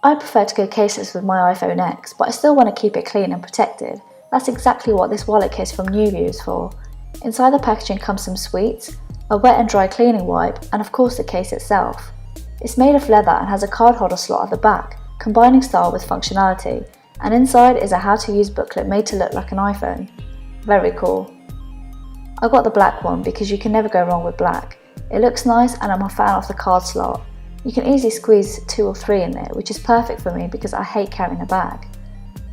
I prefer to go caseless with my iPhone X, but I still want to keep it clean and protected. That's exactly what this wallet case from NueVue is for. Inside the packaging comes some sweets, a wet and dry cleaning wipe, and of course the case itself. It's made of leather and has a card holder slot at the back, combining style with functionality, and inside is a how-to-use booklet made to look like an iPhone. Very cool. I got the black one because you can never go wrong with black. It looks nice and I'm a fan of the card slot. You can easily squeeze 2 or 3 in it, which is perfect for me because I hate carrying a bag.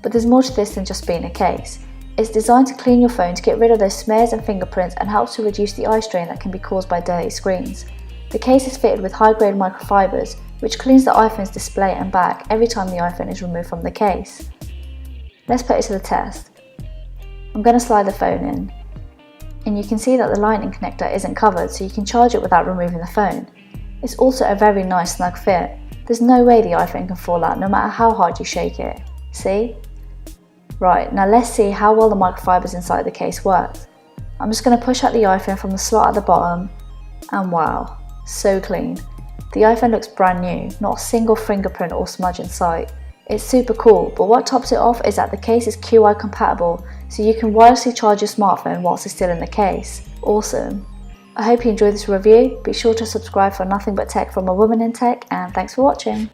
But there's more to this than just being a case. It's designed to clean your phone to get rid of those smears and fingerprints and helps to reduce the eye strain that can be caused by dirty screens. The case is fitted with high-grade microfibers, which cleans the iPhone's display and back every time the iPhone is removed from the case. Let's put it to the test. I'm going to slide the phone in, and you can see that the lightning connector isn't covered, so you can charge it without removing the phone. It's also a very nice snug fit. There's no way the iPhone can fall out no matter how hard you shake it. See? Right, now let's see how well the microfibers inside the case work. I'm just going to push out the iPhone from the slot at the bottom, and wow, so clean. The iPhone looks brand new, not a single fingerprint or smudge in sight. It's super cool, but what tops it off is that the case is QI compatible, so you can wirelessly charge your smartphone whilst it's still in the case. Awesome. I hope you enjoyed this review. Be sure to subscribe for nothing but tech from a woman in tech, and thanks for watching.